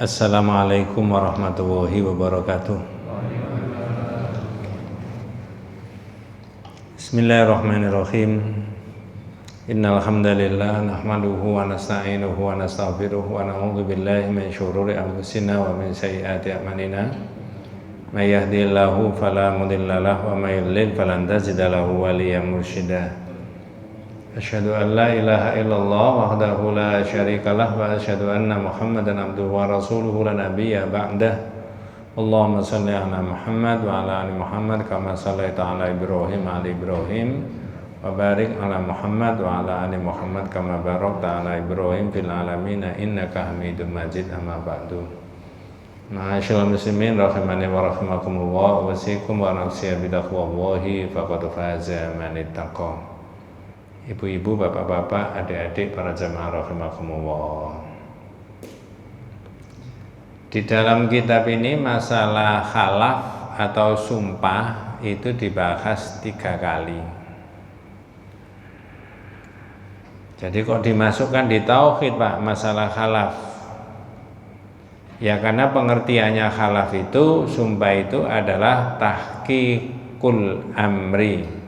Assalamualaikum warahmatullahi wabarakatuh. Bismillahirrahmanirrahim. Innal hamdalillah nahmaduhu wa nasta'inuhu wa nastaghfiruh wa na'udzu billahi min syururi anfusina wa min sayyiati a'malina. May yahdihillahu fala mudilla lahu wa may yudlil falan tajida lahu waliyyan mursyida. Asyhadu an la ilaha illallah wahdahu la syarikalah wa asyhadu anna Muhammadan abduhu wa rasuluhu la nabiyya ba'dah. Allahumma shalli ala Muhammad wa ala ali Muhammad kama shallaita ala Ibrahim wa ali Ibrahim wa barik ala Muhammad wa ala ali Muhammad kama barakta ala Ibrahim fil alamin innaka Hamidum Majid. Amma ba'du. Ma'asyiral muslimin rahimani wa rahimakumullah, wasikum wa nafsiya bitaqwallahi faqad faza man ittaqa. Ibu-ibu, bapak-bapak, adik-adik, para jamaah rahimakumullah. Di dalam kitab ini masalah khalaf atau sumpah itu dibahas 3 kali. Jadi kok dimasukkan di tauhid, Pak, masalah khalaf? Ya karena pengertiannya khalaf itu, sumpah itu adalah tahqiqul amri,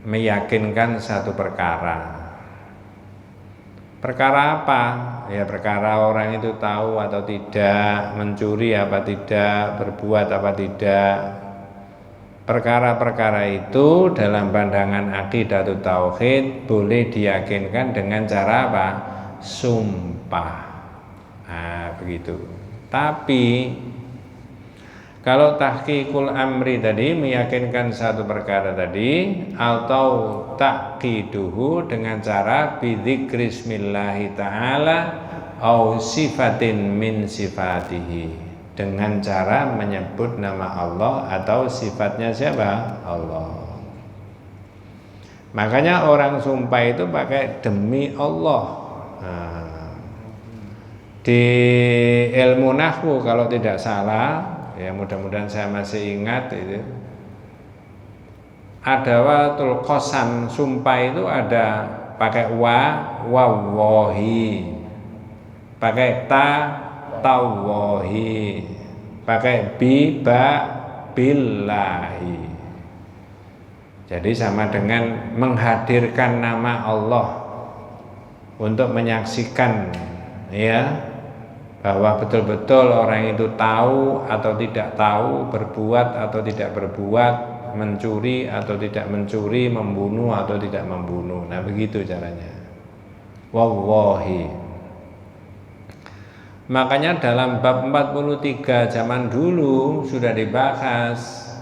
meyakinkan satu perkara. Perkara apa? Ya perkara orang itu tahu atau tidak, mencuri apa tidak, berbuat apa tidak. Perkara-perkara itu dalam pandangan aqidatul tauhid boleh diyakinkan dengan cara apa? Sumpah. Nah, begitu. Tapi kalau tahqiqul amri tadi, meyakinkan satu perkara tadi, atau taqiduhu dengan cara bidzikri bismillahi ta'ala au sifatin min sifatihi, dengan cara menyebut nama Allah atau sifatnya siapa? Allah. Makanya orang sumpah itu pakai demi Allah. Nah, di ilmu nahwu kalau tidak salah, ya mudah-mudahan saya masih ingat itu, ada watul qasam, sumpah itu ada pakai wallahi, pakai tawahi, pakai billahi. Jadi sama dengan menghadirkan nama Allah untuk menyaksikan, ya, bahwa betul-betul orang itu tahu atau tidak tahu, berbuat atau tidak berbuat, mencuri atau tidak mencuri, membunuh atau tidak membunuh. Nah begitu caranya. Wallahi. Makanya dalam bab 43 zaman dulu sudah dibahas,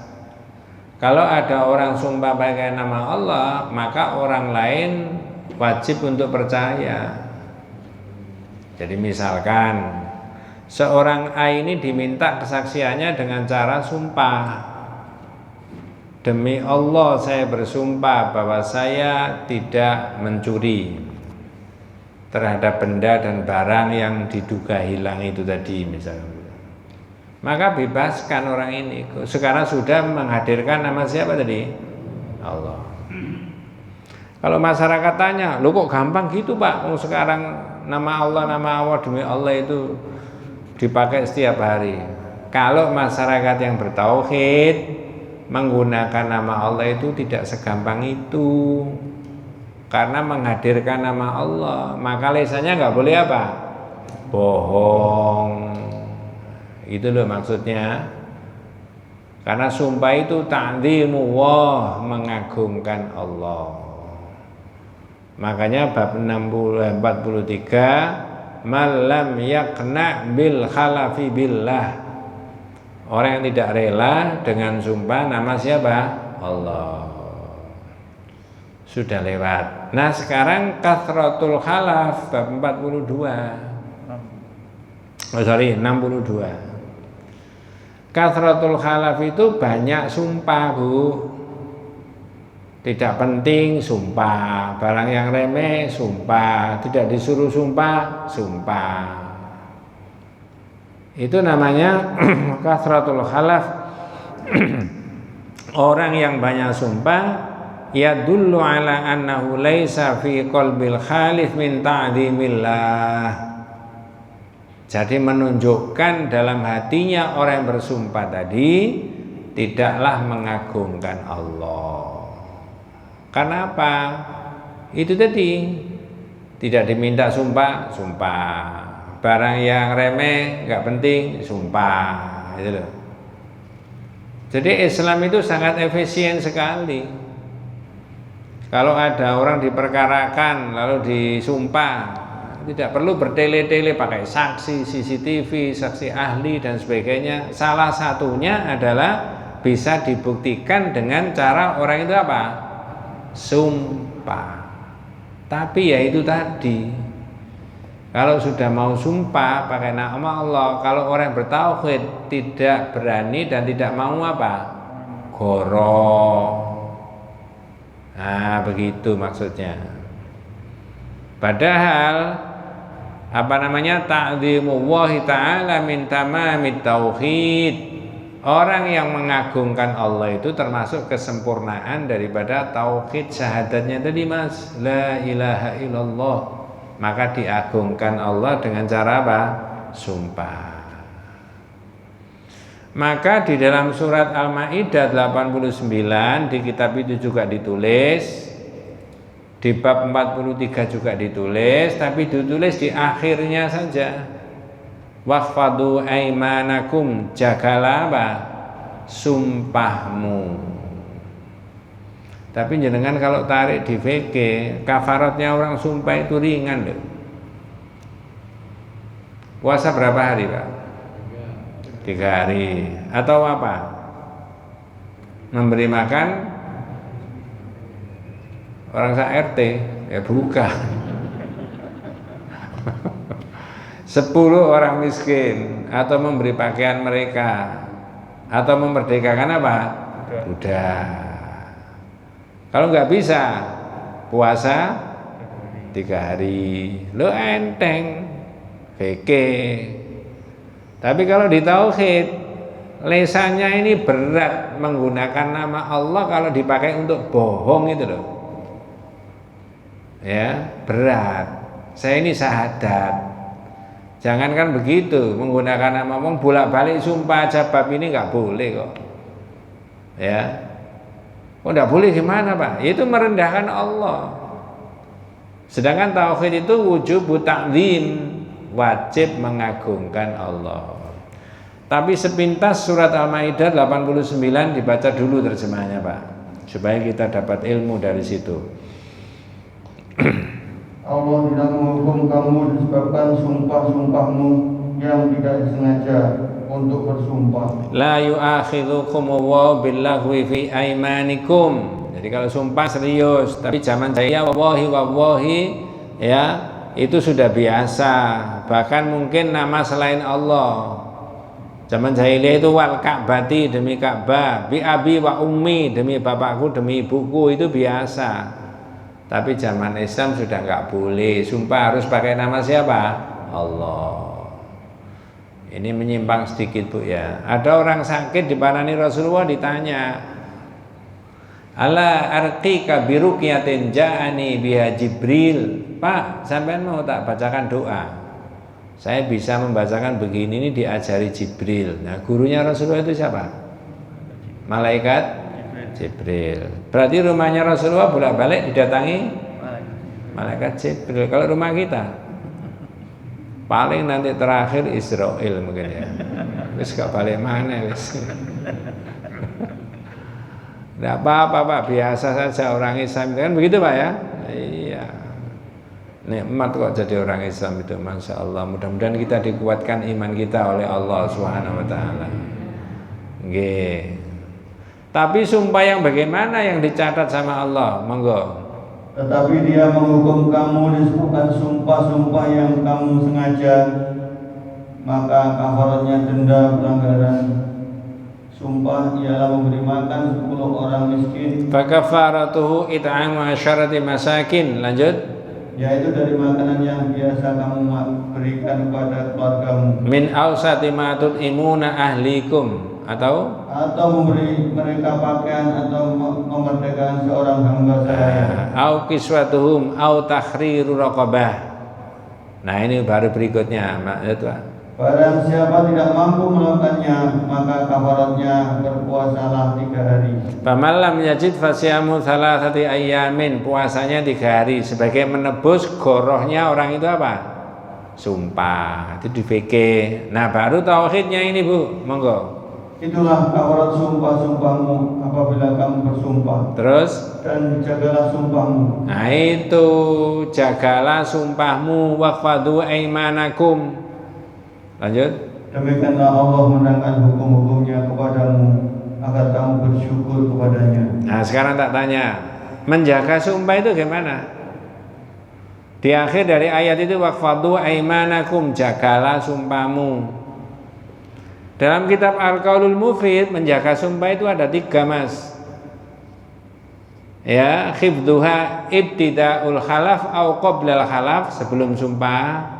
kalau ada orang sumpah pakai nama Allah, maka orang lain wajib untuk percaya. Jadi misalkan seorang A ini diminta kesaksiannya dengan cara sumpah. Demi Allah saya bersumpah bahwa saya tidak mencuri terhadap benda dan barang yang diduga hilang itu tadi misalnya. Maka bebaskan orang ini. Sekarang sudah menghadirkan nama siapa tadi? Allah. Kalau masyarakat tanya, "Loh kok gampang gitu, Pak? Sekarang nama Allah demi Allah itu dipakai setiap hari." Kalau masyarakat yang bertauhid menggunakan nama Allah itu tidak segampang itu, karena menghadirkan nama Allah, maka lisannya nggak boleh apa? Bohong. Itu loh maksudnya. Karena sumpah itu ta'zimullah, mengagungkan Allah. Makanya bab 43, malam yakna bil khalafi billah, orang yang tidak rela dengan sumpah nama siapa? Allah. Sudah lewat. Nah sekarang kathratul khalaf bab 62. Kathratul khalaf itu banyak sumpah, Bu. Tidak penting sumpah, barang yang remeh sumpah, tidak disuruh sumpah, sumpah. Itu namanya kathratul khalaf. Orang yang banyak sumpah yadullu ala annahu laisa fi qalbil khalif min ta'zimillah. Jadi menunjukkan dalam hatinya orang yang bersumpah tadi tidaklah mengagungkan Allah. Karena apa? Itu tadi, tidak diminta sumpah, sumpah. Barang yang remeh, nggak penting, sumpah. Gitu loh. Jadi Islam itu sangat efisien sekali. Kalau ada orang diperkarakan lalu disumpah, tidak perlu bertele-tele pakai saksi CCTV, saksi ahli dan sebagainya. Salah satunya adalah bisa dibuktikan dengan cara orang itu apa? Sumpah. Tapi ya itu tadi, kalau sudah mau sumpah pakai nama Allah, kalau orang bertauhid tidak berani dan tidak mau apa? Goroh. Nah, begitu maksudnya. Padahal apa namanya, ta'zimullahi ta'ala min tamamit tauhid. Orang yang mengagungkan Allah itu termasuk kesempurnaan daripada tauhid syahadatnya tadi, Mas. La ilaha illallah. Maka diagungkan Allah dengan cara apa? Sumpah. Maka di dalam surat Al-Maidah 89 di kitab itu juga ditulis, di bab 43 juga ditulis, tapi ditulis di akhirnya saja. Wahfadu aimanakum, jagalah apa? Sumpahmu. Tapi jenengan kalau tarik di VK, kafaratnya orang sumpah itu ringan loh. Puasa berapa hari, Pak? 3 hari. Atau apa? Memberi makan orang RT, ya bukan. 10 orang miskin, atau memberi pakaian mereka, atau memerdekakan apa? Budak. Kalau nggak bisa puasa 3 hari, lo enteng, VK. Tapi kalau di tauhid, lesannya ini berat, menggunakan nama Allah kalau dipakai untuk bohong itu loh. Ya, berat. Saya ini syahadat. Jangankan begitu, menggunakan nama Allah bolak-balik sumpah aja bab ini nggak boleh kok. Ya. Oh, nggak boleh gimana, Pak? Itu merendahkan Allah. Sedangkan tauhid itu wujub ta'zim, wajib mengagungkan Allah. Tapi sepintas surat Al-Maidah 89 dibaca dulu terjemahannya, Pak, supaya kita dapat ilmu dari situ. Allah tidak menghukum kamu disebabkan sumpah-sumpahmu yang tidak disengaja untuk bersumpah. La yu'akhidhukumullahu billaghwi fi aimanikum. Jadi kalau sumpah serius, tapi zaman saya wallahi ya, itu sudah biasa. Bahkan mungkin nama selain Allah. Zaman jahiliyah itu wal Ka'bati, demi Ka'bah, bi abi wa ummi, demi bapakku, demi ibuku, itu biasa. Tapi zaman Islam sudah nggak boleh. Sumpah harus pakai nama siapa? Allah. Ini menyimpang sedikit, Bu, ya. Ada orang sakit diparani Rasulullah, ditanya, ala arqika biruqyatin ja'ani biha Jibril. Pak, sampean mau tak bacakan doa? Saya bisa membacakan begini, ini diajari Jibril. Nah, gurunya Rasulullah itu siapa? Malaikat Jibril. Berarti rumahnya Rasulullah bolak-balik didatangi malaikat Jibril. Kalau rumah kita paling nanti terakhir Israel mungkin ya. Wis gak balik mana wis. Tidak apa-apa, Pak, biasa saja orang Islam kan begitu, Pak, ya. Iya. Nikmat kok jadi orang Islam itu, Masya Allah. Mudah-mudahan kita dikuatkan iman kita oleh Allah Subhanahu wa taala. Nggih. Tapi sumpah yang bagaimana yang dicatat sama Allah? Monggo. Tetapi dia menghukum kamu disebabkan sumpah-sumpah yang kamu sengaja, maka kafaratnya denda pelanggaran sumpah ialah memberi makan 10 orang miskin. Fakafaratuhu it'amu 'asharati masakin. Lanjut. Yaitu dari makanan yang biasa kamu berikan kepada keluargamu. Min awsati ma tut'imuna ahlikum. Atau memberi mereka pakaian atau memerdekakan seorang hamba saya. Au kiswatuhum au tahriru raqabah. Nah, ini baru berikutnya, Barang siapa tidak mampu melakukannya, maka kafaratnya berpuasalah 3 hari. Faman lam yajid fasyamu thalathati ayyamin, puasanya 3 hari sebagai menebus gorohnya orang itu apa? Sumpah. Itu di fikih. Nah, baru tauhidnya ini, Bu. Monggo. Itulah kafarat sumpah-sumpahmu apabila kamu bersumpah. Terus? Dan jagalah sumpahmu. Nah, itu jagalah sumpahmu, waqfadu aimanakum. Lanjut. Demikianlah Allah menerangkan hukum-hukumnya kepadamu agar kamu bersyukur kepadanya. Nah, sekarang tak tanya, menjaga sumpah itu gimana? Di akhir dari ayat itu waqfadu aimanakum, jagalah sumpahmu. Dalam kitab Al-Qaulul Mufid, menjaga sumpah itu ada 3, Mas. Ya, khifduha ibtida'ul khalaf au qoblal khalaf, sebelum sumpah.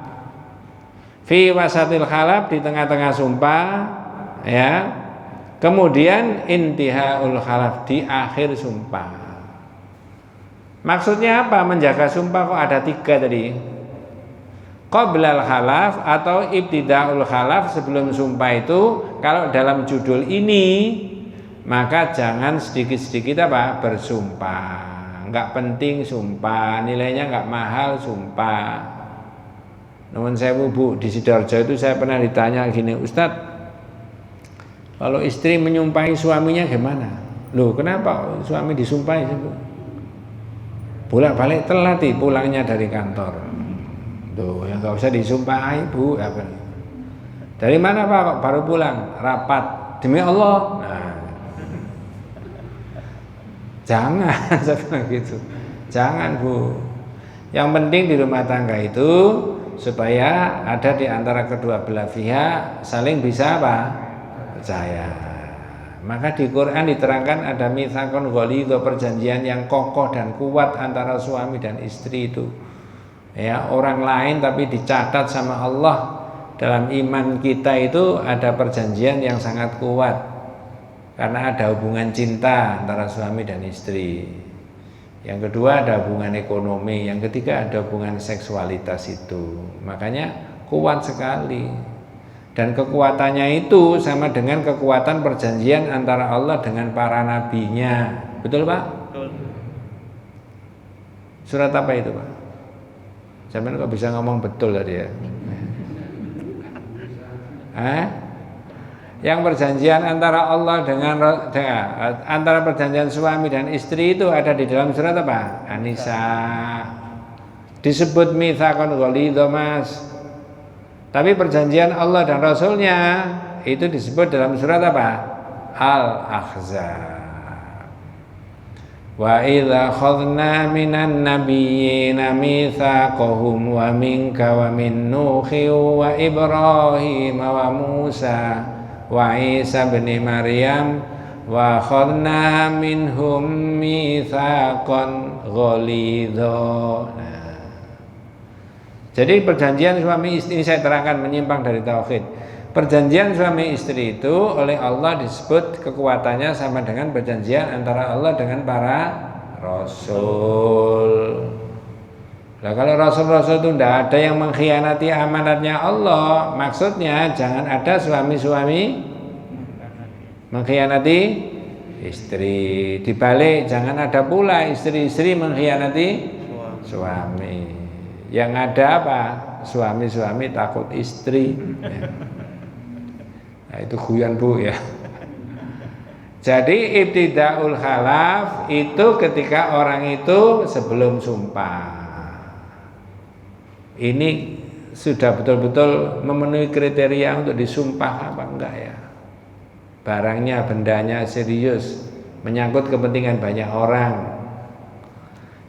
Fi wasatil khalaf, di tengah-tengah sumpah, ya. Kemudian intihaul khalaf, di akhir sumpah. Maksudnya apa menjaga sumpah kok ada 3 tadi? Qoblal khalaf atau ibtida'ul khalaf, sebelum sumpah itu. Kalau dalam judul ini, maka jangan sedikit-sedikit apa? Bersumpah. Enggak penting sumpah, nilainya enggak mahal sumpah. Nuwun sewu Bu, di Sidoarjo itu saya pernah ditanya gini, Ustadz, kalau istri menyumpahi suaminya gimana? Loh, kenapa suami disumpahi? Bolak-balik telat pulangnya dari kantor. Tuh, yang nggak usah disumpahi Bu. Apa? Dari mana Pak? Kok baru pulang? Rapat. Demi Allah. Nah, jangan saya bilang gitu. Jangan Bu. Yang penting di rumah tangga itu supaya ada di antara kedua belah pihak saling bisa apa? Percaya. Maka di Quran diterangkan ada mitsaqon ghalidho, perjanjian yang kokoh dan kuat antara suami dan istri itu. Ya, orang lain tapi dicatat sama Allah. Dalam iman kita itu ada perjanjian yang sangat kuat karena ada hubungan cinta antara suami dan istri. Yang kedua ada hubungan ekonomi, yang ketiga ada hubungan seksualitas itu. Makanya kuat sekali. Dan kekuatannya itu sama dengan kekuatan perjanjian antara Allah dengan para nabinya. Betul Pak? Betul. Surat apa itu Pak? Sampeyan kok bisa ngomong betul tadi ya? Yang perjanjian antara Allah dengan antara perjanjian suami dan istri itu ada di dalam surat apa? An-Nisa. Disebut mitsaqon ghalidho Mas. Tapi perjanjian Allah dan Rasulnya itu disebut dalam surat apa? Al-Ahzab. Wa idza khadna minan nabiyyina mitsaqahum wa minka wa min Nuhi wa Ibrahim wa Musa wa Isa bin Maryam wa khadna minhum mitsaqan ghalidha. Jadi perjanjian suami istri ini saya terangkan menyimpang dari tauhid. Perjanjian suami istri itu oleh Allah disebut kekuatannya sama dengan perjanjian antara Allah dengan para rasul. Nah, kalau rasul-rasul itu tidak ada yang mengkhianati amanatnya Allah, maksudnya jangan ada suami-suami mengkhianati istri. Dibalik, jangan ada pula istri-istri mengkhianati suami. Yang ada apa? Suami-suami takut istri. Nah, itu guyon Bu ya. Jadi ibtidaul khalaf itu ketika orang itu sebelum sumpah. Ini sudah betul-betul memenuhi kriteria untuk disumpah apa enggak ya? Barangnya, bendanya serius, menyangkut kepentingan banyak orang.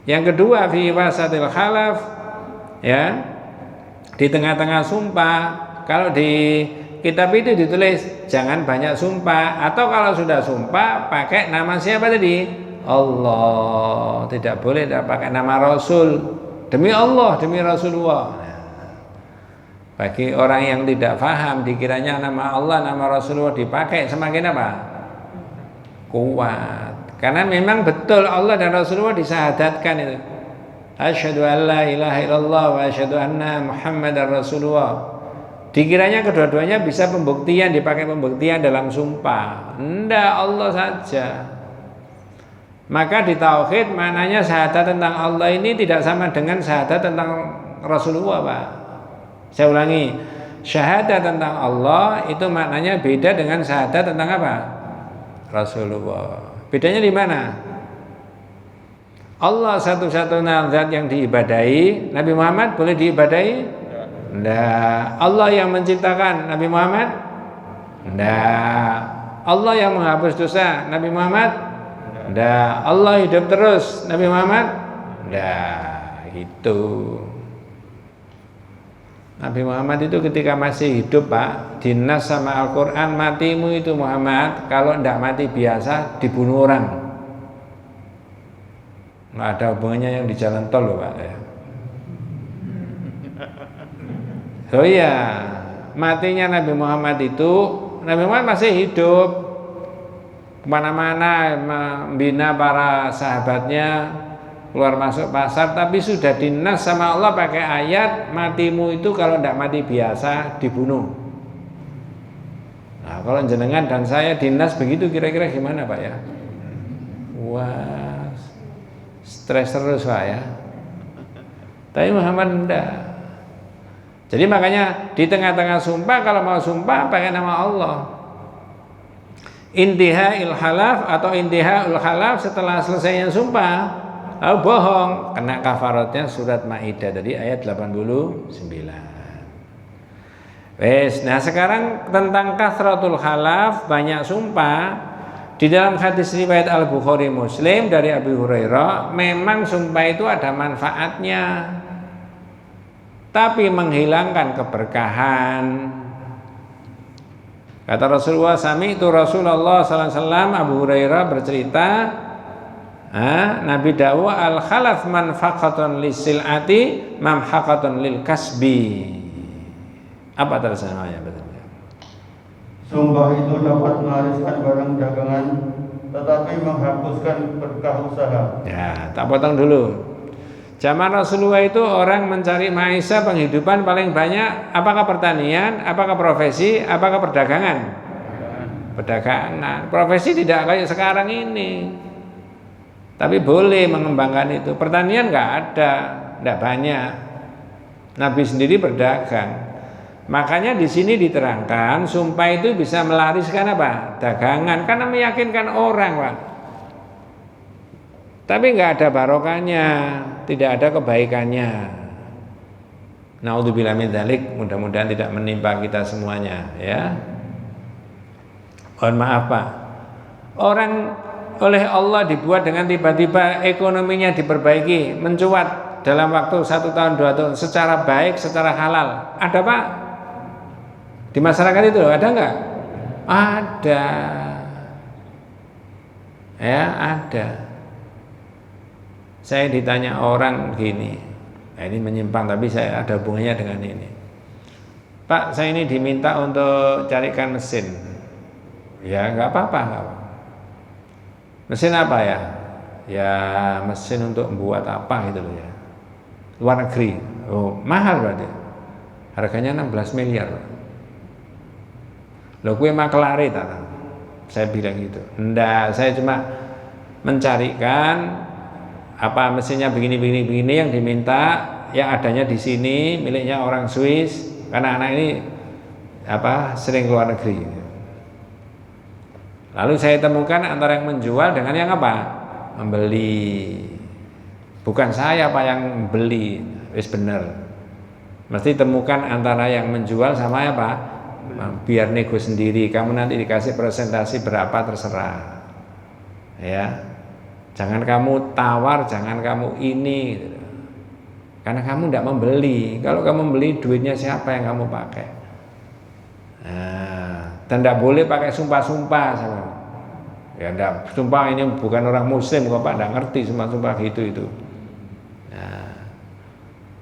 Yang kedua fi wasatil khalaf, ya, di tengah-tengah sumpah. Kalau di kitab itu ditulis jangan banyak sumpah, atau kalau sudah sumpah pakai nama siapa tadi? Allah. Tidak boleh tidak pakai nama Rasul. Demi Allah, demi Rasulullah. Bagi orang yang tidak paham, dikiranya nama Allah, nama Rasulullah dipakai, semakin apa? Kuat. Karena memang betul Allah dan Rasulullah disyahadatkan itu. Asyhadu an la ilaha illallah wa asyhadu anna Muhammadar Rasulullah. Dikiranya kedua-duanya bisa pembuktian, dipakai pembuktian dalam sumpah. Enggak, Allah saja. Maka di tauhid maknanya syahadat tentang Allah ini tidak sama dengan syahadat tentang Rasulullah, Pak. Saya ulangi, syahadat tentang Allah itu maknanya beda dengan syahadat tentang apa? Rasulullah. Bedanya di mana? Allah satu-satunya zat yang diibadahi, Nabi Muhammad boleh diibadahi? Enggak. Allah yang menciptakan, Nabi Muhammad? Enggak. Allah yang menghapus dosa, Nabi Muhammad? Enggak. Allah hidup terus, Nabi Muhammad? Enggak. Itu Nabi Muhammad itu ketika masih hidup, Pak, dinas sama Al-Quran, matimu itu Muhammad, kalau tidak mati biasa dibunuh orang. Nggak ada hubungannya yang di jalan tol loh, Pak ya. So iya, matinya Nabi Muhammad itu, Nabi Muhammad masih hidup, kemana-mana membina para sahabatnya, keluar masuk pasar, tapi sudah dinas sama Allah pakai ayat, matimu itu kalau tidak mati biasa dibunuh. Nah, kalau jenengan dan saya dinas begitu kira-kira gimana, Pak ya? Wah, stres terus, Pak ya. Tapi Muhammad enggak. Jadi makanya di tengah-tengah sumpah, kalau mau sumpah pakai nama Allah. Intihaul halaf atau intihaul halaf, setelah selesainya sumpah lalu bohong, kena kafaratnya surat Maidah tadi ayat 89. Wes, nah sekarang tentang kathratul halaf, banyak sumpah. Di dalam hadis riwayat Al-Bukhari Muslim dari Abu Hurairah, memang sumpah itu ada manfaatnya, tapi menghilangkan keberkahan. Kata Rasulullah, sami'tu Rasulullah sallallahu alaihi wasallam, Abu Hurairah bercerita, Nabi dawu al-khalaf manfaqatun lisil'ati mamhaqatun lil kasbi. Apa terjemahnya betulnya? Sumpah itu dapat melariskan barang dagangan, tetapi menghapuskan berkah usaha. Ya, tak potong dulu. Zaman Rasulullah itu orang mencari maisha, penghidupan paling banyak apakah pertanian, apakah profesi, apakah perdagangan? Perdagangan. Profesi tidak kayak sekarang ini. Tapi boleh mengembangkan itu. Pertanian nggak ada, nggak banyak. Nabi sendiri berdagang. Makanya di sini diterangkan sumpah itu bisa melariskan apa? Dagangan, karena meyakinkan orang, Pak. Tapi nggak ada barokahnya, tidak ada kebaikannya. Naudzubillah min dzalik, mudah-mudahan tidak menimpa kita semuanya, ya. Mohon maaf, Pak. Orang oleh Allah dibuat dengan tiba-tiba ekonominya diperbaiki, mencuat dalam waktu 1 tahun 2 tahun secara baik, secara halal. Ada, Pak? Di masyarakat itu ada nggak? Ada. Ya, ada. Saya ditanya orang gini, nah ini menyimpang tapi saya ada hubungannya dengan ini. Pak, saya ini diminta untuk carikan mesin. Ya, nggak apa-apa, nggak apa. Mesin apa ya? Ya mesin untuk membuat apa gitu loh ya. Luar negeri. Oh, mahal berarti. Harganya 16 miliar. Loh, kue maklare tak? Saya bilang gitu. Enggak, saya cuma mencarikan apa mesinnya begini yang diminta, yang adanya di sini, miliknya orang Swiss, karena anak ini apa sering keluar negeri. Lalu saya temukan antara yang menjual dengan yang apa? Membeli. Bukan saya Pak yang beli, wis bener. Mesti temukan antara yang menjual sama apa? Biar nego sendiri. Kamu nanti dikasih presentasi berapa terserah. Ya. Jangan kamu tawar, jangan kamu ini. Karena kamu tidak membeli. Kalau kamu membeli, duitnya siapa yang kamu pakai? Nah, dan tidak boleh pakai sumpah-sumpah sama. Ya enggak, sumpah ini bukan orang muslim kok Pak, enggak ngerti sumpah-sumpah gitu itu. Nah,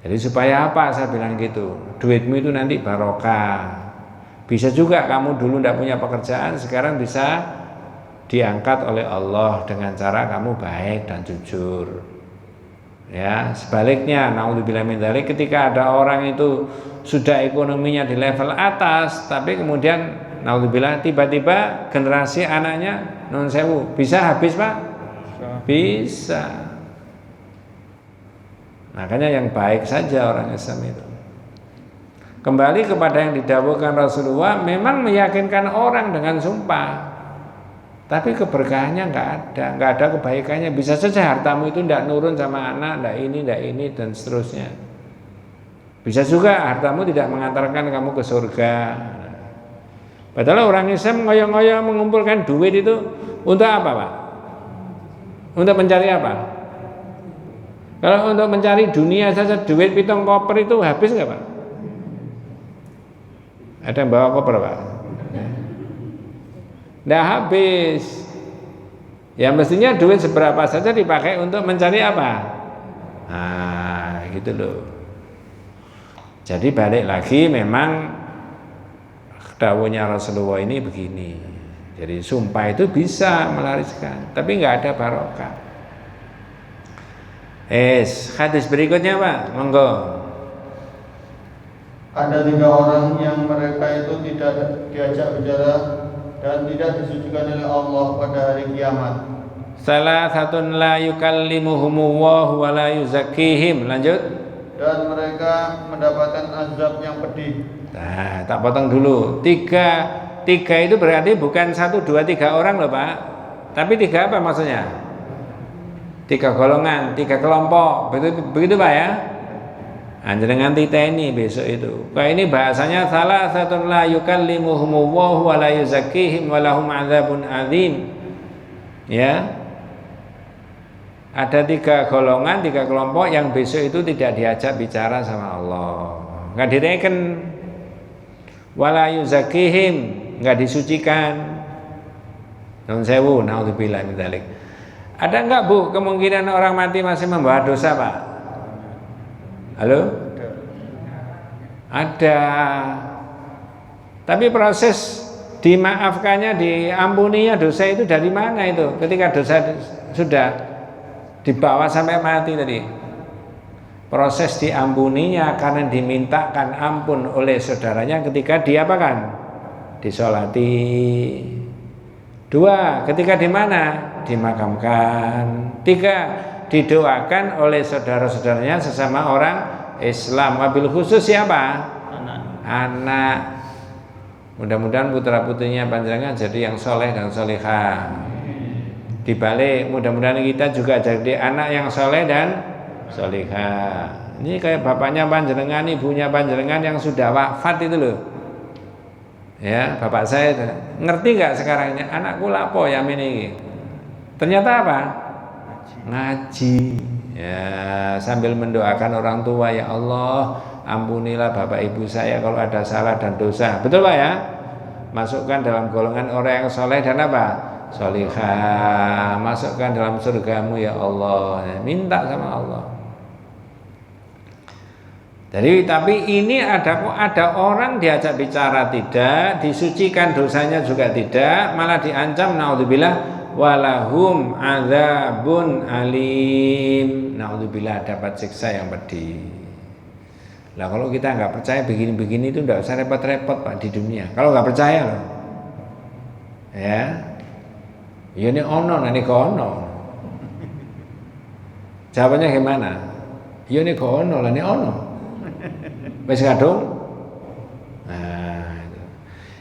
jadi supaya apa saya bilang gitu? Duitmu itu nanti barokah. Bisa juga kamu dulu enggak punya pekerjaan, sekarang bisa diangkat oleh Allah dengan cara kamu baik dan jujur. Ya, sebaliknya, naudzubillah min dzalik, ketika ada orang itu sudah ekonominya di level atas, tapi kemudian naudzubillah tiba-tiba generasi anaknya non sewu bisa habis Pak? Bisa. Makanya yang baik saja orang Islam itu. Kembali kepada yang didhawuhkan Rasulullah, memang meyakinkan orang dengan sumpah. Tapi keberkahannya nggak ada kebaikannya. Bisa saja hartamu itu tidak nurun sama anak, tidak ini, dan seterusnya. Bisa juga hartamu tidak mengantarkan kamu ke surga. Padahal orang Islam ngoyo-ngoyo mengumpulkan duit itu untuk apa Pak? Untuk mencari apa? Kalau untuk mencari dunia saja duit pitung koper itu habis nggak Pak? Ada yang bawa koper Pak? Nggak habis. Ya mestinya duit seberapa saja dipakai untuk mencari apa? Nah gitu loh. Jadi balik lagi memang dawuhnya Rasulullah ini begini. Jadi sumpah itu bisa melariskan, tapi nggak ada barokah. Hadis berikutnya Pak, monggo. Ada 3 orang yang mereka itu tidak diajak bicara dan tidak disucikan oleh Allah pada hari kiamat. Salah satun la yukallimuhumullahu wa la yuzakkihim. Lanjut. Dan mereka mendapatkan azab yang pedih. Nah, tak potong dulu. Tiga itu berarti bukan 1, 2, 3 orang loh Pak. Tapi 3 apa maksudnya? 3 golongan, 3 kelompok. Begitu Pak ya? Anjenengan titeni besok itu. Kayak ini bahasanya salah satu la yukallimuhumullahu wa la yuzakkihim wa lahum adzabun adzim. Ya. Ada 3 golongan, 3 kelompok yang besok itu tidak diajak bicara sama Allah. Enggak direken. Wa la yuzakkihim, enggak disucikan. Nun sewu, naudzubillah min dzalik. Ada enggak Bu kemungkinan orang mati masih membawa dosa Pak? Halo? Ada. Tapi proses dimaafkannya, diampuninya dosa itu dari mana itu? Ketika dosa sudah dibawa sampai mati tadi. Proses diampuninya karena dimintakan ampun oleh saudaranya ketika diapakan? Disolati. 2, ketika di mana? Dimakamkan. 3, didoakan oleh saudara-saudaranya sesama orang Islam. Wabil khusus siapa? Anak. Mudah-mudahan putra-putrinya panjenengan jadi yang soleh dan solehah. Dibalik, mudah-mudahan kita juga jadi anak yang soleh dan solehah. Ini kayak bapaknya panjenengan, ibunya panjenengan yang sudah wafat itu loh. Ya, bapak saya ngerti nggak sekarang ini anakku lapo ya ini? Ternyata apa? Ngaji. Ya, sambil mendoakan orang tua, ya Allah, ampunilah bapak ibu saya kalau ada salah dan dosa. Betul Pak ya? Masukkan dalam golongan orang yang soleh dan apa? Solihah. Masukkan dalam surgamu ya Allah. Minta sama Allah. Jadi tapi ini ada orang diajak bicara tidak, disucikan dosanya juga tidak, malah diancam naudzubillah walahum adzabun alim. Naudzubillah dapat siksa yang pedih. Lah kalau kita nggak percaya begini-begini itu nggak usah repot-repot Pak di dunia. Kalau nggak percaya loh, ya ini ono, nanti kono. Jawabannya gimana? Ya ini kono, nanti ono. Wis kadung. Nah, itu.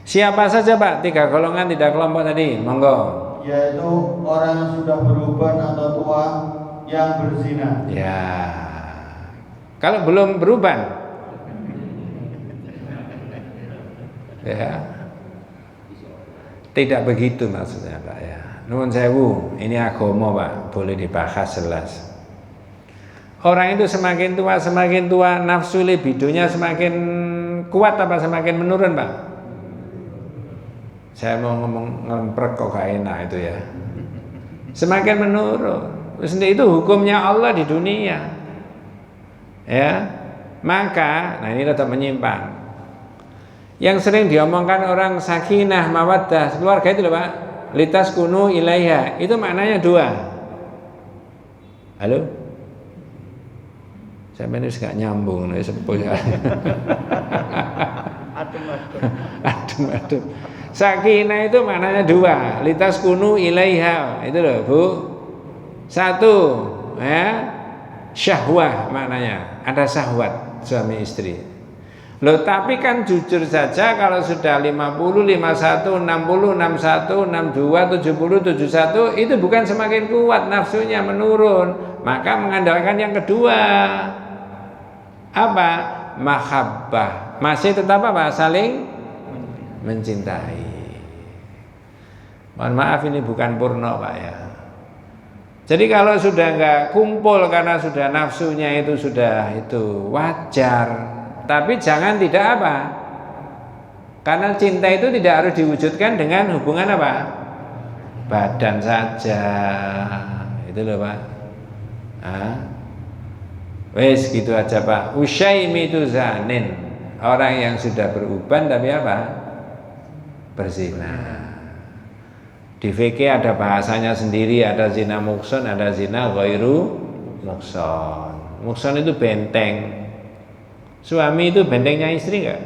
Siapa saja Pak 3 golongan 3 kelompok tadi? Monggo. Yaitu orang yang sudah beruban atau tua yang berzina. Ya. Kalau belum beruban, ya, tidak begitu maksudnya Pak ya. Nuwun sewu, ini agama Pak, boleh dibahas jelas. Orang itu semakin tua nafsu libidonya semakin kuat apa semakin menurun Pak? Saya mau ngomong ngemprek kok gak enak itu ya. Semakin menurun. Itu hukumnya Allah di dunia. Ya. Maka, nah ini tetap menyimpang. Yang sering diomongkan orang sakinah mawaddah, keluarga itu loh Pak. Litas kunu ilaiha, itu maknanya 2. Halo? Sampai ini gak nyambung nih sepuh ya. Adem. Sakinah itu maknanya dua, litas kunu ilaiha, itu loh Bu. Satu, ya, syahwah maknanya, ada syahwat suami istri. Loh tapi kan jujur saja kalau sudah 50, 51, 60, 61, 62, 70, 71 itu bukan semakin kuat, nafsunya menurun. Maka mengandalkan yang kedua. Apa? Mahabbah. Masih tetap apa? Saling mencintai. Mohon maaf ini bukan porno Pak ya. Jadi kalau sudah nggak kumpul karena sudah nafsunya itu sudah itu wajar. Tapi jangan tidak apa? Karena cinta itu tidak harus diwujudkan dengan hubungan apa? Badan saja. Itu loh Pak. Wes gitu aja Pak. Usyaimi itu zanin. Orang yang sudah beruban tapi apa? Berzina. Di fikih ada bahasanya sendiri, ada zina mukson, ada zina ghairu mukson. Mukson itu benteng. Suami itu bentengnya istri enggak?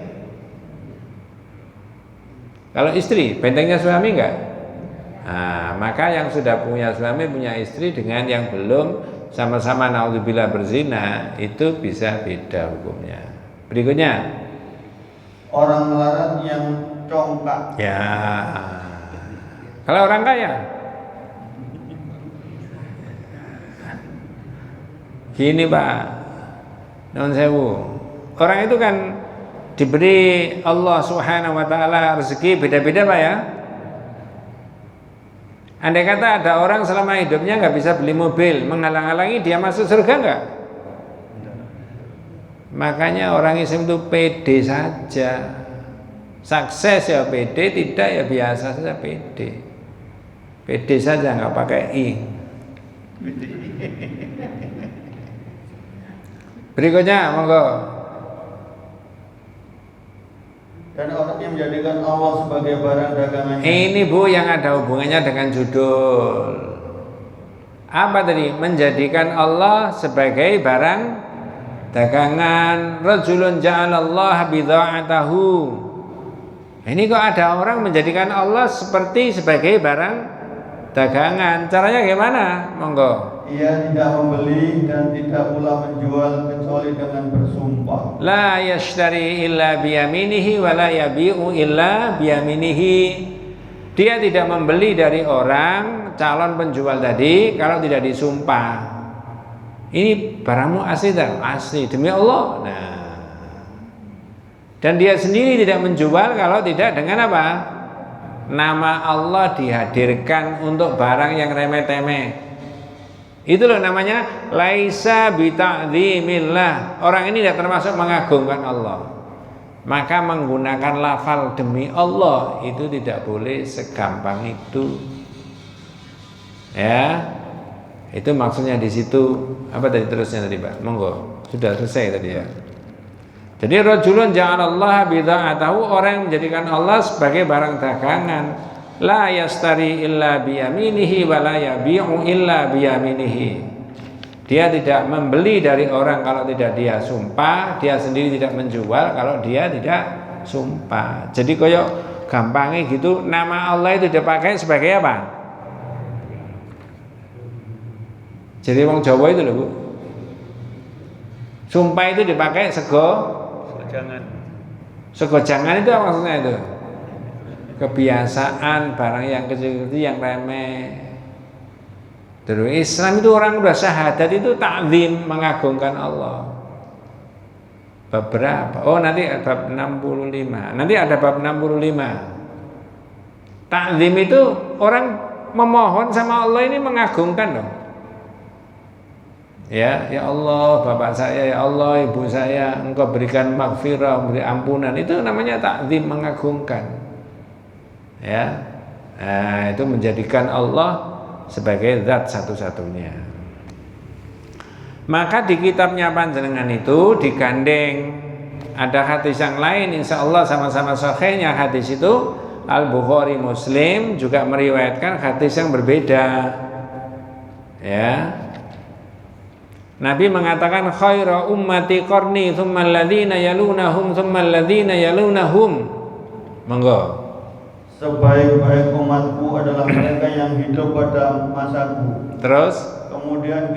Kalau istri, bentengnya suami enggak? Nah, maka yang sudah punya suami, punya istri dengan yang belum sama-sama naudzubillah berzina itu bisa beda hukumnya. Berikutnya, orang melarat yang congkak. ya. Kalau orang kaya, gini Pak, non sewu, orang itu kan diberi Allah Subhanahu Wa Taala rezeki beda-beda Pak ya. Andai kata ada orang selama hidupnya nggak bisa beli mobil, menghalang-halangi dia masuk surga nggak? Makanya orang Islam itu pede saja, sukses ya pede, tidak ya biasa saja pede. Pede saja nggak pakai i. Berikutnya monggo. Dan orang yang menjadikan Allah sebagai barang dagangannya. Ini Bu yang ada hubungannya dengan judul. Apa tadi? Menjadikan Allah sebagai barang dagangan. Rajulun ja'alallaha bidha'atahu. Ini kok ada orang menjadikan Allah sebagai barang dagangan. Caranya gimana? Monggo. Ia tidak membeli dan tidak pula menjual kecuali dengan bersumpah. La yashtari illa biyaminihi wa la yabi'u illa biyaminihi. Dia tidak membeli dari orang calon penjual tadi kalau tidak disumpah. Ini barangmu asli tak? Asli demi Allah. Nah. Dan dia sendiri tidak menjual kalau tidak dengan apa? Nama Allah dihadirkan untuk barang yang remeh-temeh. Itu loh namanya laisa bita'dzimillah. Orang ini tidak termasuk mengagungkan Allah. Maka menggunakan lafal demi Allah itu tidak boleh segampang itu. Ya. Itu maksudnya di situ. Apa tadi terusnya tadi Pak? Monggo. Sudah selesai tadi ya. Jadi rajulun ja'alallaha bidha'atahu, orang yang menjadikan Allah sebagai barang dagangan. La yastari illa biyaminihi wa la yabi'u illa biyaminihi. Dia tidak membeli dari orang kalau tidak dia sumpah, dia sendiri tidak menjual kalau dia tidak sumpah. Jadi koyok gampangnya gitu, nama Allah itu dipakai sebagai apa? Jadi wong Jawa itu loh Bu. Sumpah itu dipakai sego jangan itu apa maksudnya itu? Kebiasaan barang yang kecil itu yang remeh. Terus Islam itu orang udah syahadat itu takzim, mengagungkan Allah. Bab berapa? Oh nanti bab 65. Nanti ada bab 65. Takzim itu orang memohon sama Allah ini mengagungkan loh. Ya Allah, bapak saya, ya Allah, ibu saya, engkau berikan maghfirah, beri ampunan. Itu namanya takzim, mengagungkan. Ya, nah, itu menjadikan Allah sebagai zat satu-satunya. Maka di kitabnya panjenengan itu digandeng. Ada hadis yang lain, insya Allah sama-sama sahihnya hadis itu. Al-Bukhari Muslim juga meriwayatkan hadis yang berbeda. Ya. Nabi mengatakan khairu ummati qarni tsummal ladzina yalunahum tsummal ladzina yalunahum. Monggo. Sebaik-baik umatku adalah mereka yang hidup pada masaku. Terus Kemudian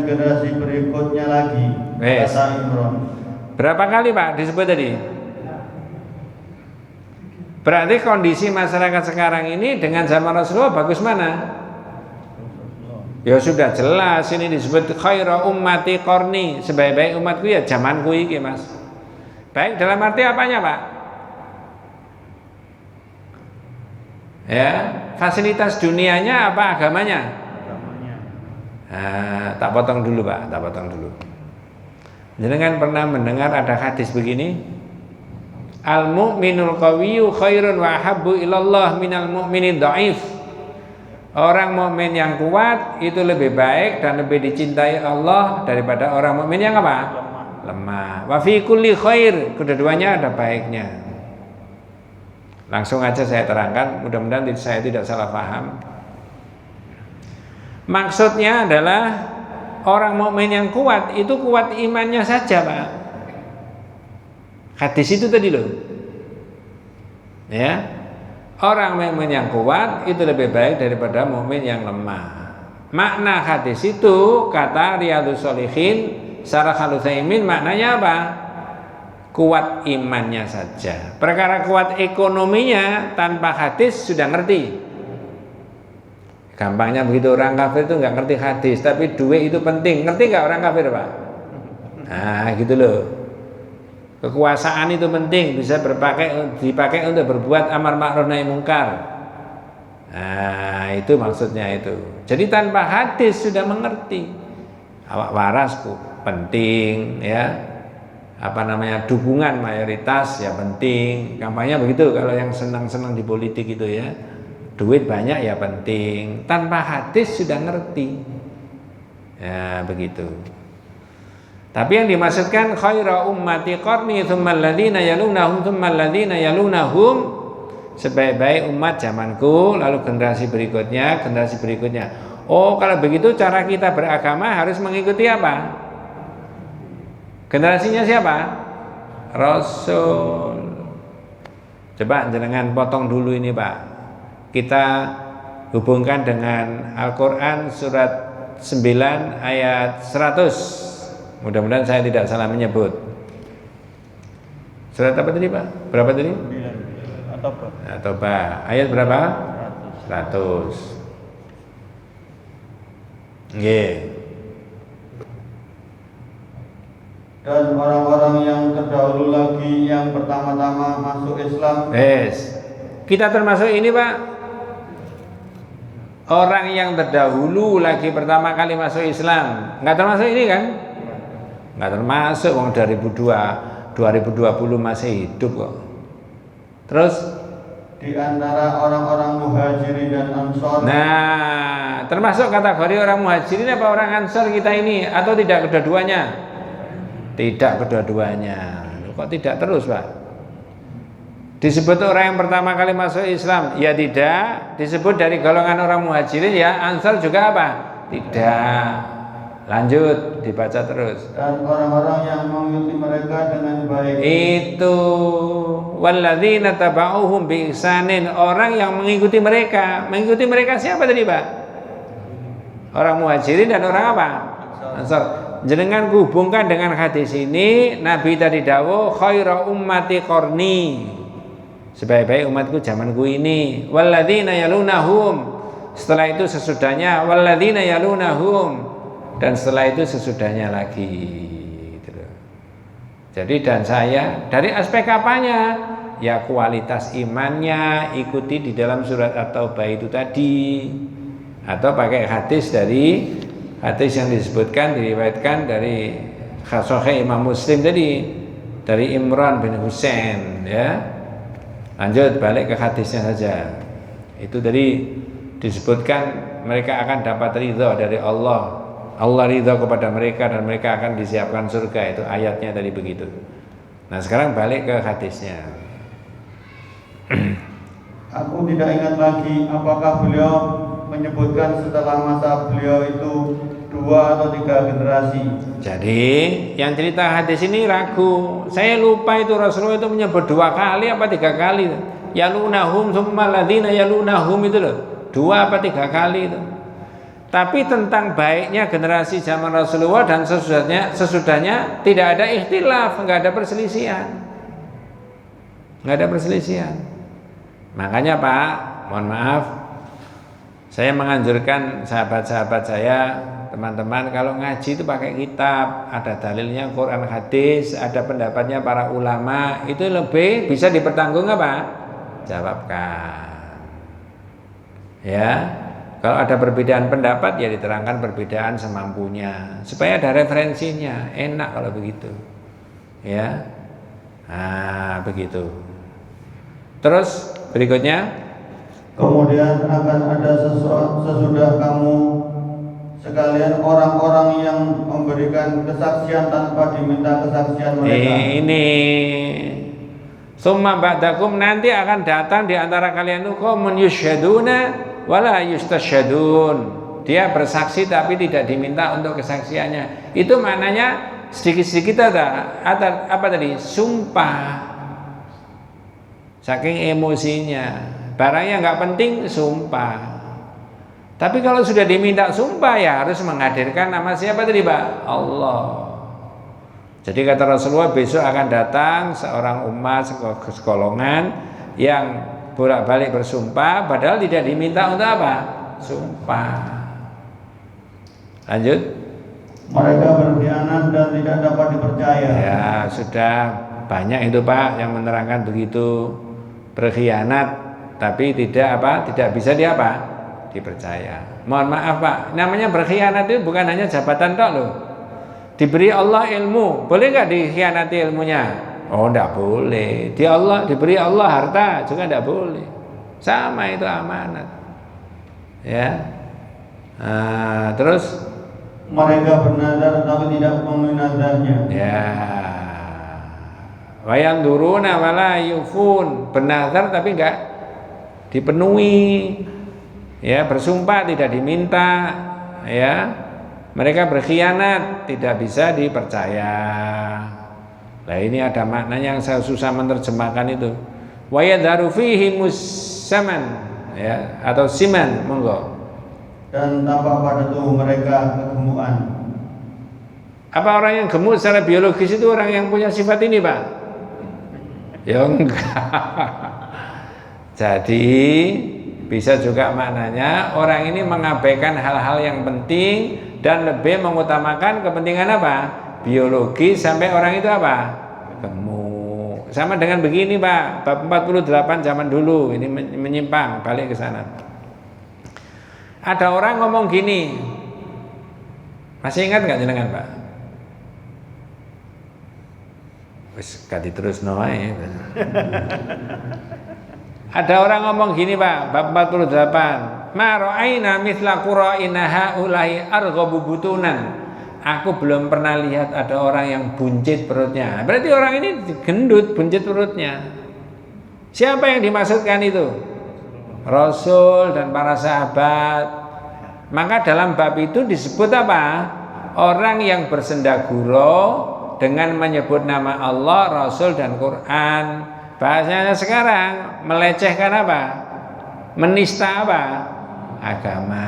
generasi berikutnya lagi. Yes. Kata Imran. Berapa kali Pak disebut tadi? Berarti kondisi masyarakat sekarang ini dengan zaman Rasulullah bagus mana? Ya sudah jelas ini disebut khairu ummati qarni, sebaik-baik umatku ya zamanku iki Mas. Baik dalam arti apanya Pak? Ya, fasilitas dunianya apa agamanya? Tak potong dulu Pak, tak potong dulu. Jenengan pernah mendengar ada hadis begini? Al-mu'minul qawiyyu khairun wa habbu ilallah minal mu'minid dhaif. Orang mukmin yang kuat itu lebih baik dan lebih dicintai Allah daripada orang mukmin yang apa? Lemah. Wa fi kulli khair, kedua-duanya ada baiknya. Langsung aja saya terangkan, mudah-mudahan saya tidak salah paham. Maksudnya adalah orang mukmin yang kuat itu kuat imannya saja, Pak. Hadis itu tadi loh. Ya. Orang mukmin yang kuat itu lebih baik daripada mukmin yang lemah. Makna hadis itu kata Riyadhus Shalihin Syarah Al-Utsaimin maknanya apa? Kuat imannya saja. Perkara kuat ekonominya tanpa hadis sudah ngerti. Gampangnya begitu, orang kafir itu nggak ngerti hadis, tapi duit itu penting. Ngerti nggak orang kafir Pak? Nah gitu loh. Kekuasaan itu penting, bisa dipakai untuk berbuat amar ma'ruf nahi mungkar. Nah, itu maksudnya itu. Jadi tanpa hadis sudah mengerti. Awak warasku penting ya. Apa namanya? Dukungan mayoritas ya penting. Kampanye begitu kalau yang senang-senang di politik itu ya. Duit banyak ya penting. Tanpa hadis sudah ngerti. Ya, begitu. Tapi yang dimaksudkan khairu ummati qarni tsummal ladzina yalunahum tsummal ladzina yalunahum, sebaik-baik umat zamanku lalu generasi berikutnya. Oh, kalau begitu cara kita beragama harus mengikuti apa? Generasinya siapa? Rasul. Coba jenengan potong dulu ini, Pak. Kita hubungkan dengan Al-Qur'an surat 9 ayat 100. Mudah-mudahan saya tidak salah menyebut. Surat apa tadi Pak? Berapa tadi? 9. At-Taubah. Ayat berapa? 100. Nggih. Dan orang-orang yang terdahulu lagi yang pertama-tama masuk Islam. Yes. Kita termasuk ini Pak. Orang yang terdahulu lagi pertama kali masuk Islam. Enggak termasuk ini kan? Nggak termasuk wong 2020 masih hidup kok. Terus di antara orang-orang muhajirin dan ansor. Nah, termasuk kategori orang muhajirin apa orang ansor kita ini atau tidak kedua-duanya? Tidak kedua-duanya. Kok tidak terus, Pak? Disebut orang yang pertama kali masuk Islam? Ya tidak. Disebut dari golongan orang muhajirin ya ansor juga apa? Tidak. Lanjut dibaca terus. Dan orang-orang yang mengikuti mereka dengan baik. Itu walladzina taba'uhum bi ihsanin, orang yang mengikuti mereka. Mengikuti mereka siapa tadi, Pak? Orang muhajirin dan orang apa? Ansor. Jenengan hubungkan dengan hadis ini, Nabi tadi dawuh khairu ummati qarni. Sebaik-baik umatku zamanku ini. Walladzina yalunahum. Setelah itu sesudahnya walladzina yalunahum. Dan setelah itu sesudahnya lagi gitu. Jadi dan saya dari aspek apanya? Ya kualitas imannya, ikuti di dalam surat At-Taubah itu tadi. Atau pakai hadis yang disebutkan diriwayatkan dari Sahih Imam Muslim tadi dari Imran bin Husain ya. Lanjut balik ke hadisnya saja. Itu tadi disebutkan mereka akan dapat ridha dari Allah. Allah ridha kepada mereka dan mereka akan disiapkan surga, itu ayatnya tadi begitu. Nah sekarang balik ke hadisnya. Aku tidak ingat lagi apakah beliau menyebutkan setelah masa beliau itu 2 atau 3 generasi. Jadi yang cerita hadis ini ragu. Saya lupa itu Rasulullah itu menyebut 2 kali apa 3 kali. Yalunahum tsumma alladzina yalunahum itu loh. 2 apa 3 kali itu. Tapi tentang baiknya generasi zaman Rasulullah dan sesudahnya tidak ada ikhtilaf, enggak ada perselisihan. Enggak ada perselisihan. Makanya Pak, mohon maaf, saya menganjurkan sahabat-sahabat saya, teman-teman, kalau ngaji itu pakai kitab, ada dalilnya Quran hadis, ada pendapatnya para ulama, itu lebih bisa jawabkan. Ya, kalau ada perbedaan pendapat ya diterangkan perbedaan semampunya, supaya ada referensinya, enak kalau begitu. Ya, nah begitu. Terus berikutnya, kemudian akan ada sesudah kamu sekalian orang-orang yang memberikan kesaksian tanpa diminta kesaksian mereka. Ini summa ba'dakum, nanti akan datang di antara kalian itu qaumun yusyhaduna wala yustasyhadun. Dia bersaksi tapi tidak diminta untuk kesaksiannya. Itu maknanya sedikit-sedikit ada apa tadi? Sumpah. Saking emosinya. Barangnya nggak penting, sumpah. Tapi kalau sudah diminta sumpah ya harus menghadirkan nama siapa tadi Pak? Allah. Jadi kata Rasulullah, besok akan datang seorang umat sekolongan yang bolak-balik bersumpah padahal tidak diminta untuk apa? Sumpah. Lanjut. Mereka berkhianat dan tidak dapat dipercaya. Ya sudah banyak itu Pak yang menerangkan begitu, berkhianat tapi tidak bisa dipercaya. Mohon maaf Pak, namanya berkhianat itu bukan hanya jabatan tok loh. Diberi Allah ilmu, boleh nggak dikhianati ilmunya? Oh enggak boleh. Diberi Allah harta juga enggak boleh. Sama itu amanat. Ya. Terus mereka bernazar tapi tidak memenuhi nazarnya. Ya. Wayang duruna wala yufun, bernazar tapi enggak dipenuhi. Ya, bersumpah tidak diminta, ya. Mereka berkhianat, tidak bisa dipercaya. Nah, ini ada maknanya yang saya susah menerjemahkan itu. Wa yadharu fihi musaman, ya, atau siman, monggo. Dan tampak pada tubuh mereka kegemukan. Apa orang yang gemuk secara biologis itu orang yang punya sifat ini, Pak? Ya enggak. Jadi bisa juga maknanya orang ini mengabaikan hal-hal yang penting dan lebih mengutamakan kepentingan apa? Biologi sampai orang itu apa? Gemuk. Sama dengan begini Pak, bab 48 zaman dulu, ini menyimpang, balik ke sana. Ada orang ngomong gini, masih ingat nggak jenengan Pak? Wis ganti terus noai. Ada orang ngomong gini Pak, bab 48. Ma ra'aina mithla qura'ina haula'i arghabu butunan. Aku belum pernah lihat ada orang yang buncit perutnya. Berarti orang ini gendut, buncit perutnya. Siapa yang dimaksudkan itu? Rasul dan para sahabat. Maka dalam bab itu disebut apa? Orang yang bersendaguro dengan menyebut nama Allah, Rasul dan Quran. Bahasanya sekarang melecehkan apa? Menista apa? Agama.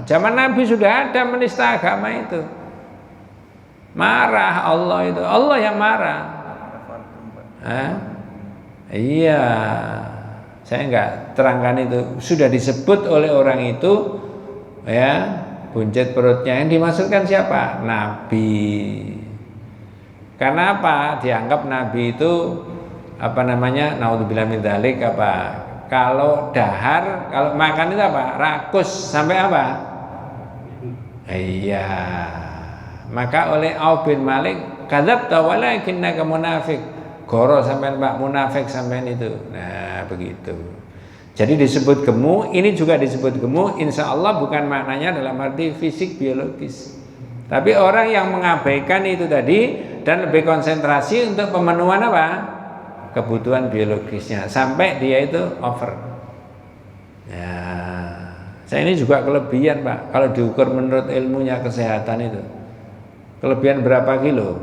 Zaman Nabi sudah ada menista agama itu. Marah Allah itu. Allah yang marah. Iya. Saya enggak terangkan itu. Sudah disebut oleh orang itu, ya, buncit perutnya. Yang dimaksudkan siapa? Nabi. Karena apa? Dianggap Nabi itu apa namanya? Naudzubillah min dzalik apa? Kalau dahar, kalau makan itu apa? Rakus sampai apa? Iya. Maka oleh Auf bin Malik, kadzabta walakinnaka munafik. Goro sampean Pak, munafik sampean itu. Nah, begitu. Jadi disebut gemuk, ini juga disebut gemuk, insya Allah bukan maknanya dalam arti fisik biologis. Tapi orang yang mengabaikan itu tadi dan lebih konsentrasi untuk pemenuhan apa? Kebutuhan biologisnya sampai dia itu over. Ya, Saya ini juga kelebihan Pak, kalau diukur menurut ilmunya kesehatan itu. Kelebihan berapa kilo?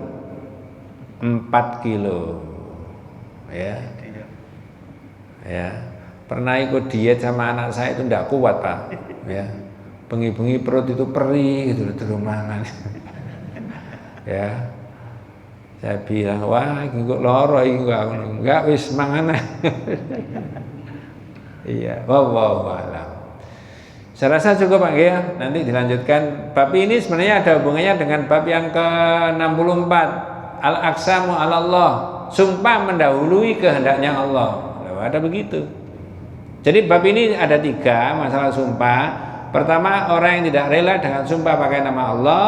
4 kilo. Ya. Ya. Pernah ikut diet sama anak saya itu tidak kuat Pak. Ya. Bengi-bengi perut itu perih gitu terus mangan. Ya. Saya bilang, wah ini kok loro ini enggak wis mangan. Iya, wallahu a'lam. Saya rasa cukup Pak ya, nanti dilanjutkan. Bab ini sebenarnya ada hubungannya dengan bab yang ke-64, al-aqsamu 'ala Allah, sumpah mendahului kehendaknya Allah. Loh, ada begitu. Jadi bab ini ada 3 masalah sumpah. Pertama, orang yang tidak rela dengan sumpah pakai nama Allah,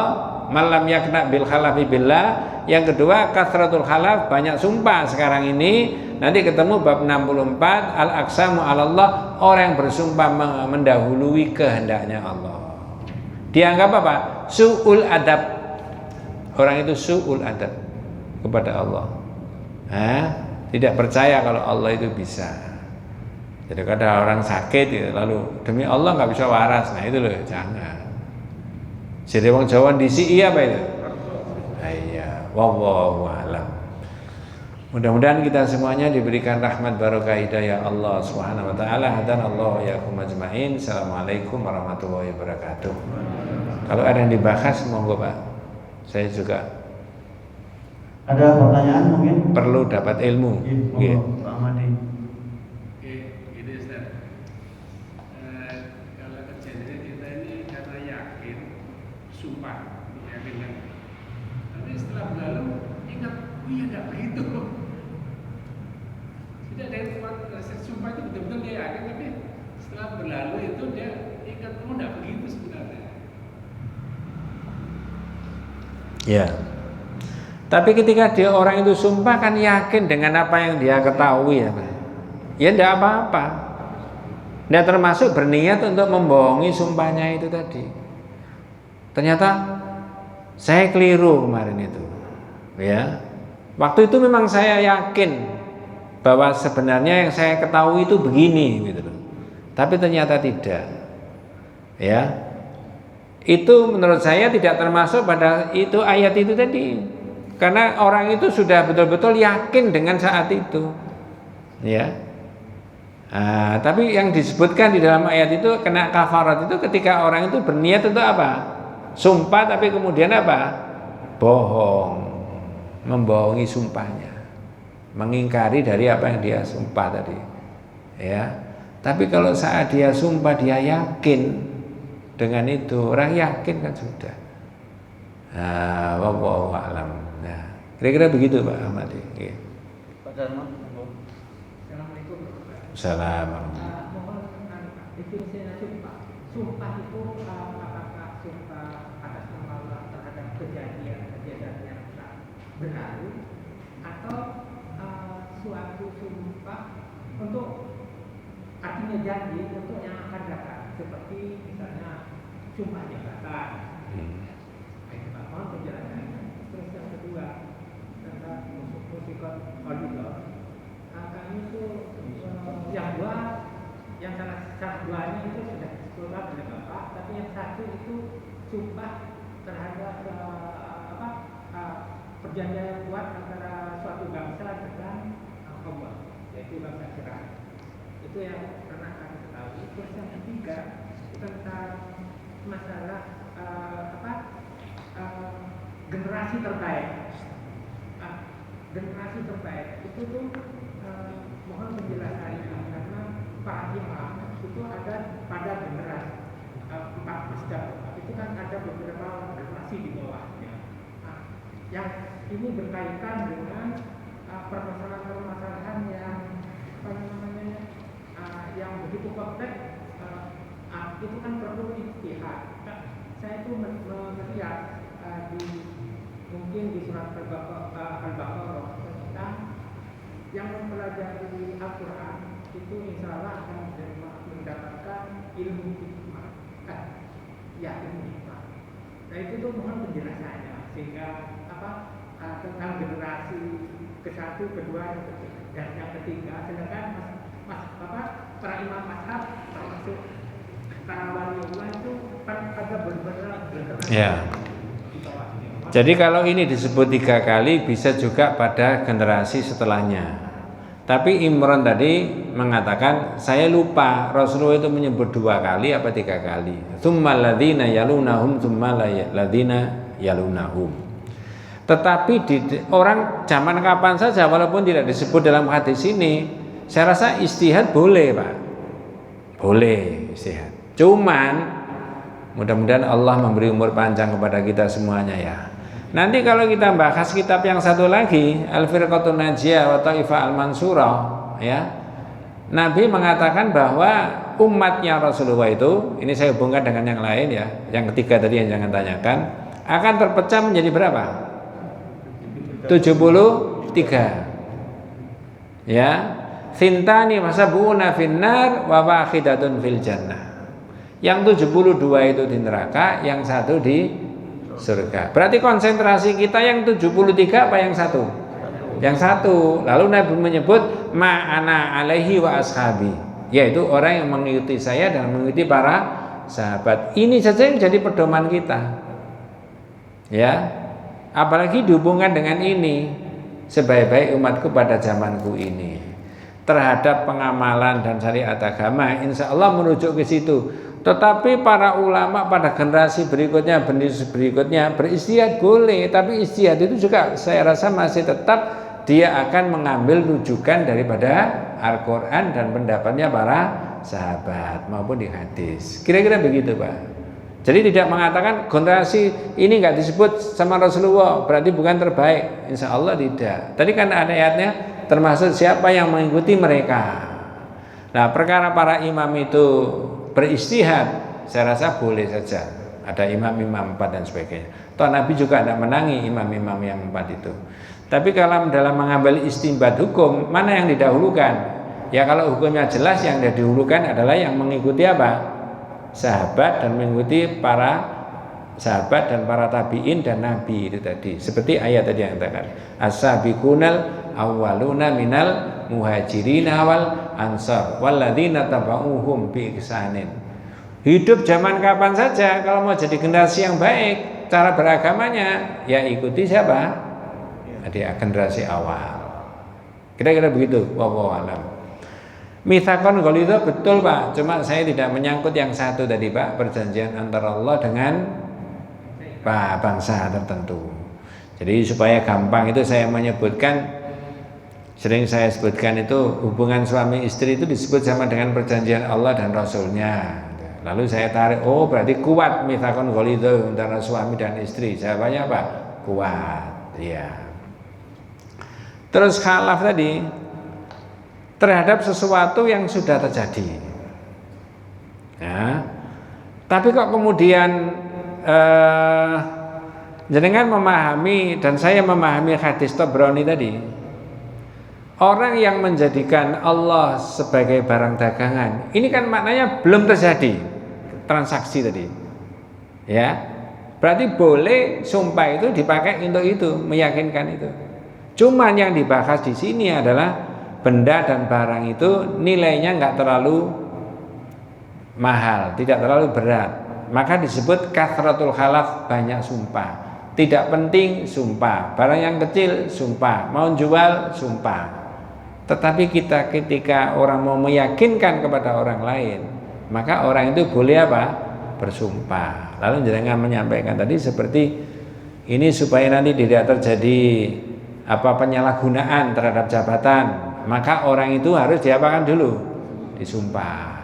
malam yakna bil khalafi billah. Yang kedua, kasratul khalaf, banyak sumpah sekarang ini. Nanti ketemu bab 64, al-aqsamu 'ala Allah, orang yang bersumpah mendahului kehendaknya Allah. Dianggap apa? Su'ul adab. Orang itu su'ul adab kepada Allah. Tidak percaya kalau Allah itu bisa. Jadi kadang orang sakit gitu, lalu demi Allah nggak bisa waras. Nah itu loh, jangan. Jadi wong Jawa disi iya apa itu? Iya, wallahu a'lam. Mudah-mudahan kita semuanya diberikan rahmat barokah hidayah Allah Subhanahu wa taala. Hadanallahu wa iyyakum ajmain. Assalamualaikum warahmatullahi wabarakatuh. Kalau ada yang dibahas monggo Pak. Saya juga ada pertanyaan mungkin? Perlu dapat ilmu. Iya, Pak Ahmadi. Gini Ustaz. Kalau kejadian kita ini karena yakin, sumpah, yakin kan. Tapi setelah berlalu ingat, oh iya enggak begitu. Tidak dari rasa sumpah itu betul-betul dia yakin, tapi setelah berlalu itu dia ingat, oh enggak begitu sebenarnya. Ya. Tapi ketika dia orang itu sumpah kan yakin dengan apa yang dia ketahui ya Pak. Ya enggak apa-apa. Dia termasuk berniat untuk membohongi sumpahnya itu tadi. Ternyata saya keliru kemarin itu. Ya. Waktu itu memang saya yakin bahwa sebenarnya yang saya ketahui itu begini gitu loh. Tapi ternyata tidak. Ya. Itu menurut saya tidak termasuk pada itu ayat itu tadi. Karena orang itu sudah betul-betul yakin dengan saat itu. Ya. Tapi yang disebutkan di dalam ayat itu kena kafarat itu ketika orang itu berniat untuk apa? Sumpah tapi kemudian apa? Bohong. Membohongi sumpahnya. Mengingkari dari apa yang dia sumpah tadi. Ya. Tapi kalau saat dia sumpah dia yakin dengan itu, orang yakin kan sudah. Wallahu a'lam. Nah, kira-kira begitu Pak Ahmad. Ya. Pak Dharma. Assalamualaikum. Assalamualaikum. Mohon definisi sumpah. Sumpah itu apakah sumpah atas nama Allah terhadap kejadian yang berlalu atau suatu sumpah untuk artinya janji untuk yang akan datang, seperti misalnya sumpah jabatan. Mohon penjelasannya. Terus yang kedua tentang musikot auditor. Kami itu yang dua, yang salah duanya itu sudah keluar oleh Bapak, tapi yang satu itu sumpah terhadap perjanjian yang kuat antara suatu bangsa dengan Allah, yaitu bangsa Israel. Itu yang pernah kami ketahui. Terus yang ketiga tentang masalah generasi terbaik. Generasi terbaik itu tuh mohon penjelasannya, karena para imam itu ada pada generasi 4 masjid itu kan ada beberapa generasi di bawahnya. Yang ini berkaitan dengan permasalahan-permasalahan yang yang begitu kompleks, itu kan perlu ijtihad. Saya itu melihat mungkin di surat Al-Baqarah tentang yang mempelajari Al-Quran itu insya Allah akan mendapatkan ilmu hikmah. Ilmu hikmah. Nah itu tuh mohon penjelasannya sehingga tentang generasi ke-1, ke-2, dan yang ketiga. Sedangkan para imam mazhab termasuk para waliullah itu kan ada bergerak. Ya. Jadi kalau ini disebut 3 kali bisa juga pada generasi setelahnya. Tapi Imran tadi mengatakan saya lupa Rasulullah itu menyebut 2 kali apa 3 kali. Tsummal ladzina yalunahum tsummal ladzina yalunahum. Tetapi orang zaman kapan saja walaupun tidak disebut dalam hadis ini, saya rasa istihad boleh, Pak. Boleh istihad. Cuman mudah-mudahan Allah memberi umur panjang kepada kita semuanya ya. Nanti kalau kita bahas kitab yang satu lagi, Al-Firqatun Najiyah wa Taifah Al-Mansurah, ya. Nabi mengatakan bahwa umatnya Rasulullah itu, ini saya hubungkan dengan yang lain ya. Yang ketiga tadi yang jangan tanyakan, akan terpecah menjadi berapa? 73. Ya. Thintani masabuna finnar wa wahidatun fil jannah. Yang 72 itu di neraka, yang 1 di surga. Berarti konsentrasi kita yang 73 apa yang 1? Yang 1. Lalu Nabi menyebut ma'ana alaihi wa ashabi, yaitu orang yang mengikuti saya dan mengikuti para sahabat. Ini saja yang jadi pedoman kita. Ya. Apalagi dihubungkan dengan ini, sebaik-baik umatku pada zamanku ini. Terhadap pengamalan dan syariat agama, insya Allah merujuk ke situ. Tetapi para ulama pada generasi berikutnya beristihad boleh, tapi istihad itu juga saya rasa masih tetap dia akan mengambil rujukan daripada Al-Quran dan pendapatnya para sahabat maupun di hadis. Kira-kira begitu, Pak. Jadi tidak mengatakan generasi ini nggak disebut sama Rasulullah berarti bukan terbaik. Insya Allah tidak. Tadi kan ada ayatnya termasuk siapa yang mengikuti mereka. Nah, perkara para imam itu beristihad, saya rasa boleh saja. Ada imam-imam 4 dan sebagainya. Toh Nabi juga tidak menangi imam-imam yang 4 itu. Tapi kalau dalam mengambil istinbat hukum, mana yang didahulukan? Ya kalau hukumnya jelas, yang didahulukan adalah yang mengikuti apa? Sahabat dan mengikuti para sahabat dan para tabi'in dan nabi itu tadi. Seperti ayat tadi yang katakan, as-sabiqunal awwaluna minal muhajirin wal ansar walladzina tabauhum bi ihsanin. Hidup zaman kapan saja kalau mau jadi generasi yang baik, cara beragamanya ya ikuti siapa? Dia generasi awal. Kira-kira begitu. Wallahu alam. Mitsaqon ghalidha betul, Pak. Cuma saya tidak menyangkut yang 1 tadi, Pak, perjanjian antara Allah dengan bangsa tertentu. Jadi supaya gampang itu saya menyebutkan, sering saya sebutkan itu hubungan suami istri itu disebut sama dengan perjanjian Allah dan Rasulnya. Lalu saya tarik, oh berarti kuat mitsaqon ghalidha antara suami dan istri. Jawabannya apa? Kuat, ya. Terus khalaf tadi terhadap sesuatu yang sudah terjadi. Ya. Tapi kok kemudian jenengan memahami dan saya memahami hadis Tabrani tadi, orang yang menjadikan Allah sebagai barang dagangan, ini kan maknanya belum terjadi transaksi tadi, ya. Berarti boleh sumpah itu dipakai untuk itu, meyakinkan itu. Cuman yang dibahas di sini adalah benda dan barang itu nilainya nggak terlalu mahal, tidak terlalu berat. Maka disebut kathratul khalaf, banyak sumpah. Tidak penting sumpah, barang yang kecil sumpah, mau jual sumpah. Tetapi kita ketika orang mau meyakinkan kepada orang lain, maka orang itu boleh apa? Bersumpah. Lalu jangan menyampaikan tadi seperti ini supaya nanti tidak terjadi penyalahgunaan terhadap jabatan, maka orang itu harus diapakan dulu? Disumpah.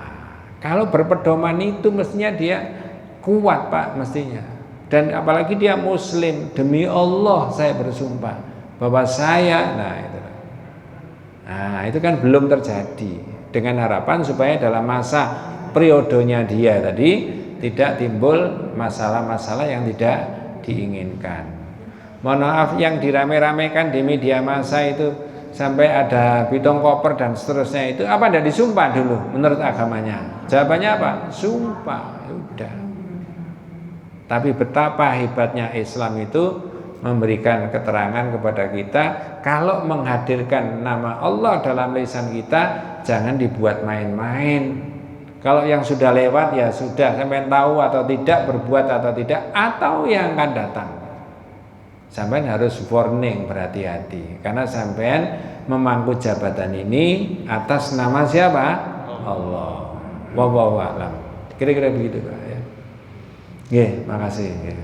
Kalau berpedoman itu mestinya dia kuat, Pak, mestinya. Dan apalagi dia muslim, demi Allah saya bersumpah bahwa saya, itu kan belum terjadi. Dengan harapan supaya dalam masa periodenya dia tadi tidak timbul masalah-masalah yang tidak diinginkan. Mohon maaf, yang dirame-ramekan di media massa itu sampai ada pitong koper dan seterusnya itu apa tidak disumpah dulu menurut agamanya? Jawabannya apa? Sumpah. Udah. Tapi betapa hebatnya Islam itu memberikan keterangan kepada kita, kalau menghadirkan nama Allah dalam lisan kita jangan dibuat main-main. Kalau yang sudah lewat ya sudah, sampai tahu atau tidak, berbuat atau tidak, atau yang akan datang. Sampean harus warning, berhati-hati, karena sampean memangku jabatan ini atas nama siapa? Allah. Wallahu a'lam. Kira-kira begitu Pak ya. Nggih, makasih nggih.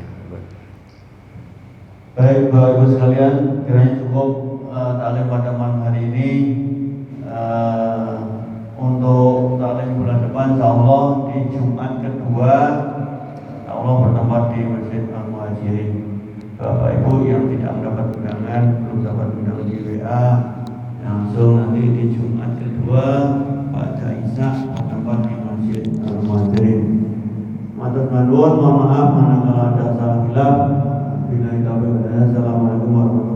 Baik Bapak Ibu sekalian, kiranya cukup taklim pada malam hari ini. Untuk taklim bulan depan insyaallah di Jumat kedua insyaallah bertempat di Masjid Al-Muhajirin. Bapak Ibu yang tidak mendapat undangan, belum dapat undangan di WA, langsung nanti di Jumat kedua pada Isya bertempat di Masjid Al-Muhajirin. Matur nuwun, mohon maaf manakala ada salah hilaf. Assalamualaikum warahmatullahi wabarakatuh.